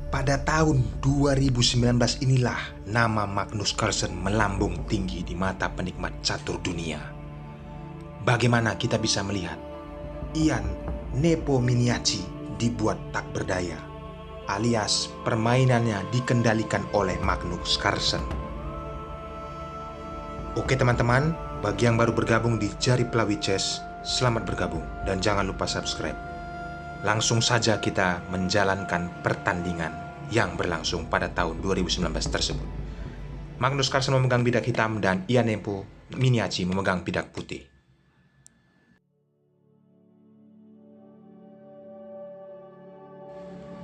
Pada tahun 2019 inilah nama Magnus Carlsen melambung tinggi di mata penikmat catur dunia. Bagaimana kita bisa melihat Ian Nepomniachtchi dibuat tak berdaya, alias permainannya dikendalikan oleh Magnus Carlsen. Oke teman-teman, bagi yang baru bergabung di Jari Pelawi Chess, selamat bergabung dan jangan lupa subscribe. Langsung saja kita menjalankan pertandingan yang berlangsung pada tahun 2019 tersebut. Magnus Carlsen memegang bidak hitam dan Ian Nepomniachtchi memegang bidak putih.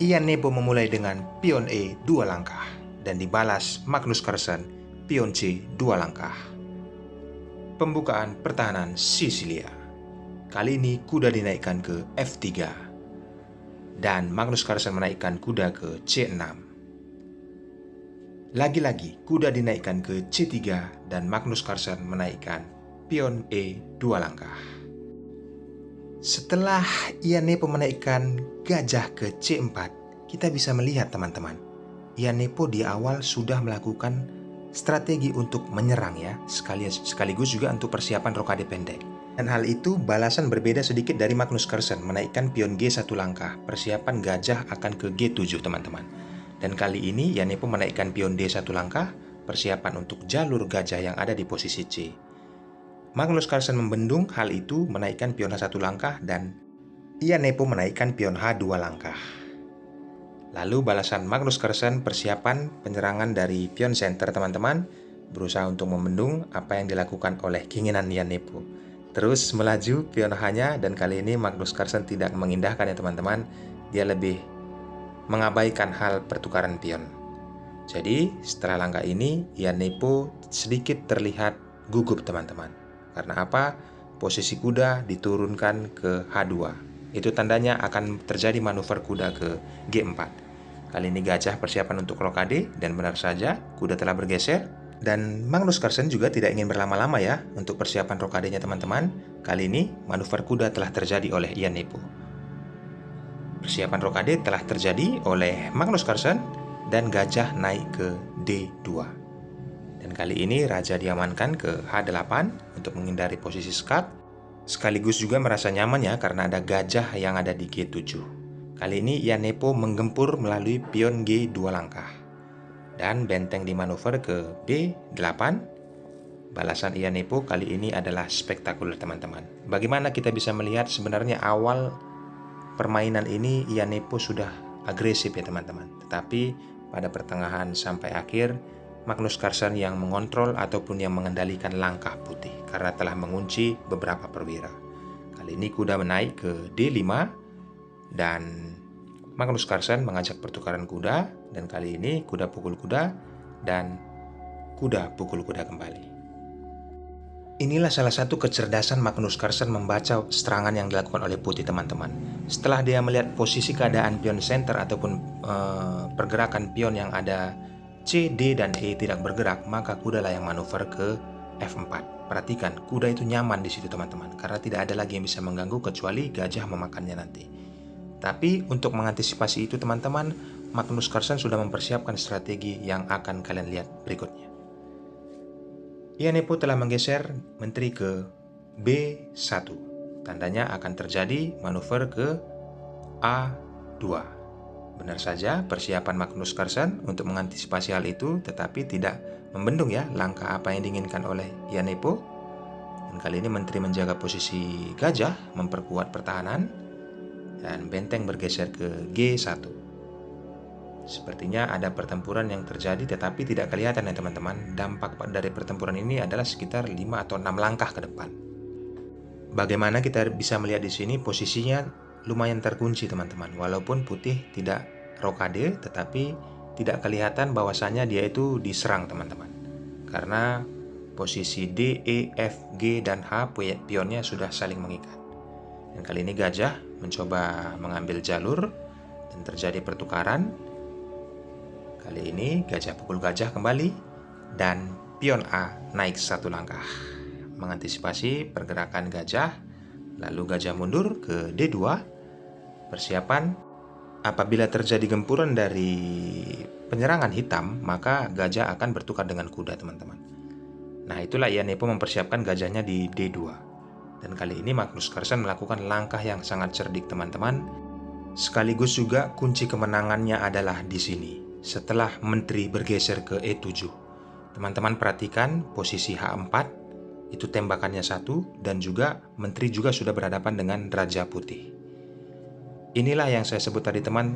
Ian Nepo memulai dengan pion E 2 langkah dan dibalas Magnus Carlsen pion C 2 langkah. Pembukaan pertahanan Sisilia. Kali ini kuda dinaikkan ke F3 dan Magnus Carlsen menaikkan kuda ke C6. Lagi-lagi kuda dinaikkan ke C3 dan Magnus Carlsen menaikkan pion E 2 langkah. Setelah Ian Nepo menaikkan gajah ke C4, kita bisa melihat teman-teman, Ian Nepo di awal sudah melakukan strategi untuk menyerang ya, sekaligus juga untuk persiapan rokade pendek. Dan hal itu balasan berbeda sedikit dari Magnus Carlsen, menaikkan pion G1 langkah, persiapan gajah akan ke G7 teman-teman. Dan kali ini Ian Nepo menaikkan pion D1 langkah, persiapan untuk jalur gajah yang ada di posisi C. Magnus Carlsen membendung hal itu, menaikkan pion H1 langkah dan Ian Nepo menaikkan pion H2 langkah. Lalu balasan Magnus Carlsen persiapan penyerangan dari pion center teman-teman, berusaha untuk membendung apa yang dilakukan oleh keinginan Ian Nepo. Terus melaju pion H-nya dan kali ini Magnus Carlsen tidak mengindahkan ya teman-teman, dia lebih mengabaikan hal pertukaran pion. Jadi setelah langkah ini Ian Nepo sedikit terlihat gugup teman-teman. Karena apa? Posisi kuda diturunkan ke H2. Itu tandanya akan terjadi manuver kuda ke G4. Kali ini gajah persiapan untuk rokade dan benar saja kuda telah bergeser. Dan Magnus Carlsen juga tidak ingin berlama-lama ya untuk persiapan rokadenya teman-teman. Kali ini manuver kuda telah terjadi oleh Ian Nepo. Persiapan rokade telah terjadi oleh Magnus Carlsen dan gajah naik ke D2. Dan kali ini raja diamankan ke H8 untuk menghindari posisi skak. Sekaligus juga merasa nyaman ya karena ada gajah yang ada di G7. Kali ini Ian Nepo menggempur melalui pion G2 langkah. Dan benteng dimanuver ke B8. Balasan Ian Nepo kali ini adalah spektakuler teman-teman. Bagaimana kita bisa melihat sebenarnya awal permainan ini Ian Nepo sudah agresif ya teman-teman. Tetapi pada pertengahan sampai akhir Magnus Carlsen yang mengontrol ataupun yang mengendalikan langkah putih karena telah mengunci beberapa perwira. Kali ini kuda menaik ke D5 dan Magnus Carlsen mengajak pertukaran kuda dan kali ini kuda pukul kuda dan kuda pukul kuda kembali. Inilah salah satu kecerdasan Magnus Carlsen membaca serangan yang dilakukan oleh putih teman-teman. Setelah dia melihat posisi keadaan pion center ataupun pergerakan pion yang ada C, D, dan E tidak bergerak, maka kuda lah yang manuver ke F4. Perhatikan, kuda itu nyaman di situ teman-teman, karena tidak ada lagi yang bisa mengganggu kecuali gajah memakannya nanti. Tapi untuk mengantisipasi itu teman-teman, Magnus Carlsen sudah mempersiapkan strategi yang akan kalian lihat berikutnya. Ian Nepo telah menggeser menteri ke B1. Tandanya akan terjadi manuver ke A2. Benar saja persiapan Magnus Carlsen untuk mengantisipasi hal itu, tetapi tidak membendung ya langkah apa yang diinginkan oleh Ian Nepo. Dan kali ini menteri menjaga posisi gajah, memperkuat pertahanan, dan benteng bergeser ke G1. Sepertinya ada pertempuran yang terjadi tetapi tidak kelihatan ya teman-teman. Dampak dari pertempuran ini adalah sekitar 5 atau 6 langkah ke depan. Bagaimana kita bisa melihat di sini posisinya lumayan terkunci teman-teman. Walaupun putih tidak rokade tetapi tidak kelihatan bahwasannya dia itu diserang teman-teman. Karena posisi D, E, F, G, dan H pionnya sudah saling mengikat. Dan kali ini gajah mencoba mengambil jalur dan terjadi pertukaran. Kali ini gajah pukul gajah kembali dan pion A naik 1 langkah mengantisipasi pergerakan gajah. Lalu gajah mundur ke D2 Persiapan, apabila terjadi gempuran dari penyerangan hitam, maka gajah akan bertukar dengan kuda, teman-teman. Nah, itulah Ian Nepo mempersiapkan gajahnya di D2. Dan kali ini Magnus Carlsen melakukan langkah yang sangat cerdik, teman-teman. Sekaligus juga kunci kemenangannya adalah di sini. Setelah menteri bergeser ke E7. Teman-teman perhatikan posisi H4, itu tembakannya 1, dan juga menteri juga sudah berhadapan dengan Raja Putih. Inilah yang saya sebut tadi, teman,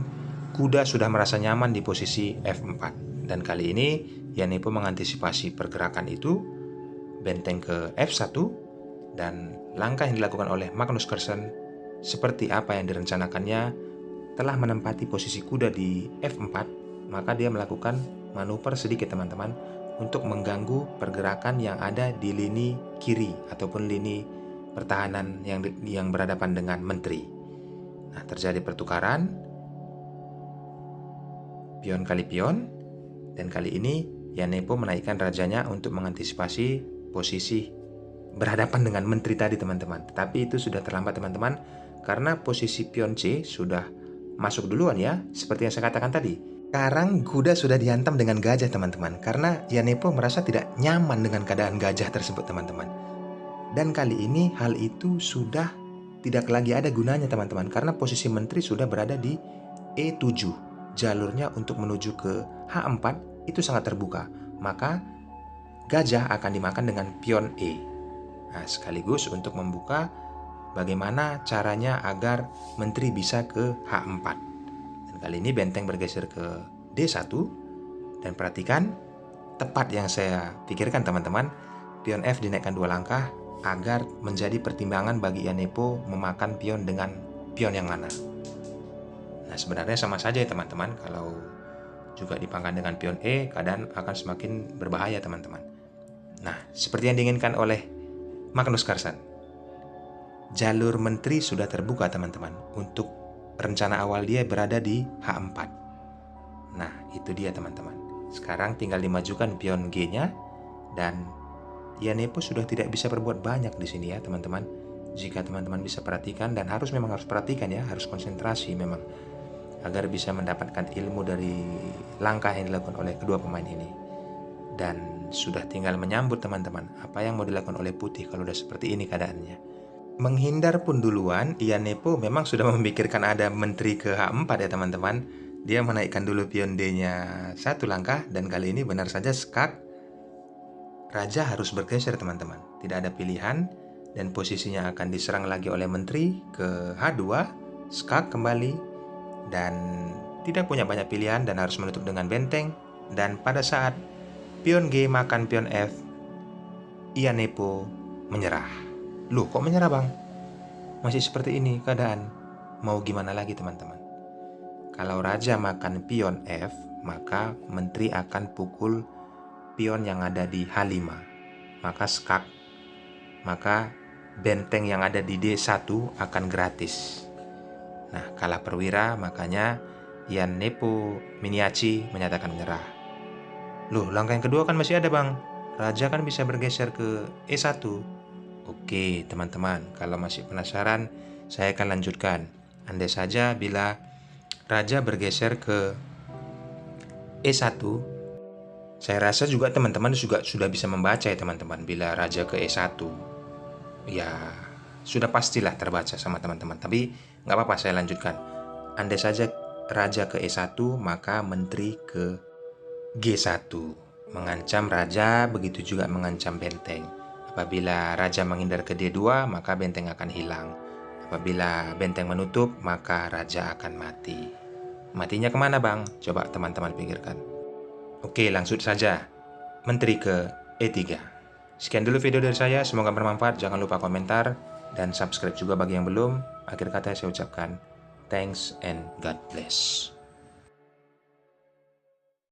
kuda sudah merasa nyaman di posisi F4. Dan kali ini Ian Nepo mengantisipasi pergerakan itu, benteng ke F1, dan langkah yang dilakukan oleh Magnus Carlsen seperti apa yang direncanakannya. Telah menempati posisi kuda di F4, maka dia melakukan manuver sedikit, teman-teman, untuk mengganggu pergerakan yang ada di lini kiri ataupun lini pertahanan yang berhadapan dengan menteri. Nah, terjadi pertukaran pion kali pion, dan kali ini Ian Nepo menaikkan rajanya untuk mengantisipasi posisi berhadapan dengan menteri tadi, teman-teman. Tetapi itu sudah terlambat, teman-teman, karena posisi pion C sudah masuk duluan ya, seperti yang saya katakan tadi. Sekarang kuda sudah dihantam dengan gajah, teman-teman, karena Ian Nepo merasa tidak nyaman dengan keadaan gajah tersebut, teman-teman. Dan kali ini hal itu sudah tidak lagi ada gunanya, teman-teman, karena posisi menteri sudah berada di E7. Jalurnya untuk menuju ke H4 itu sangat terbuka, maka gajah akan dimakan dengan pion E. Nah, sekaligus untuk membuka bagaimana caranya agar menteri bisa ke H4. Dan kali ini benteng bergeser ke D1, dan perhatikan tepat yang saya pikirkan, teman-teman. Pion F dinaikkan 2 langkah agar menjadi pertimbangan bagi Ian Nepo memakan pion dengan pion yang mana. Nah, sebenarnya sama saja ya, teman-teman. Kalau juga dipangkan dengan pion E, keadaan akan semakin berbahaya, teman-teman. Nah, seperti yang diinginkan oleh Magnus Carlsen, jalur menteri sudah terbuka, teman-teman, untuk rencana awal dia berada di H4. Nah, itu dia, teman-teman. Sekarang tinggal dimajukan pion G-nya, dan Ian Nepo sudah tidak bisa berbuat banyak di sini ya, teman-teman. Jika teman-teman bisa perhatikan, dan memang harus perhatikan ya, harus konsentrasi memang, agar bisa mendapatkan ilmu dari langkah yang dilakukan oleh kedua pemain ini. Dan sudah tinggal menyambut, teman-teman, apa yang mau dilakukan oleh putih kalau udah seperti ini keadaannya. Menghindar pun duluan, Ian Nepo memang sudah memikirkan ada menteri ke H4 ya, teman-teman. Dia menaikkan dulu pion D-nya 1 langkah, dan kali ini benar saja skak. Raja harus bergeser, teman-teman. Tidak ada pilihan, dan posisinya akan diserang lagi oleh menteri ke H2, skak kembali, dan tidak punya banyak pilihan dan harus menutup dengan benteng. Dan pada saat pion G makan pion F, Ian Nepo menyerah. Loh, kok menyerah, Bang? Masih seperti ini keadaan. Mau gimana lagi, teman-teman? Kalau raja makan pion F, maka menteri akan pukul pion yang ada di H5, maka skak, maka benteng yang ada di D1 akan gratis. Nah, kalah perwira, makanya Ian Nepo Miniaci menyatakan menyerah. Loh, langkah yang kedua kan masih ada, Bang. Raja kan bisa bergeser ke E1. Oke, teman-teman, kalau masih penasaran, saya akan lanjutkan. Andai saja bila raja bergeser ke E1, saya rasa juga teman-teman juga sudah bisa membaca ya, teman-teman. Bila raja ke E1, ya sudah pastilah terbaca sama teman-teman. Tapi nggak apa-apa, saya lanjutkan. Andai saja raja ke E1, maka menteri ke G1. Mengancam raja, begitu juga mengancam benteng. Apabila raja menghindar ke D2, maka benteng akan hilang. Apabila benteng menutup, maka raja akan mati. Matinya kemana, Bang? Coba teman-teman pikirkan. Oke, langsung saja. Menteri ke E3. Sekian dulu video dari saya, semoga bermanfaat. Jangan lupa komentar dan subscribe juga bagi yang belum. Akhir kata saya ucapkan thanks and God bless.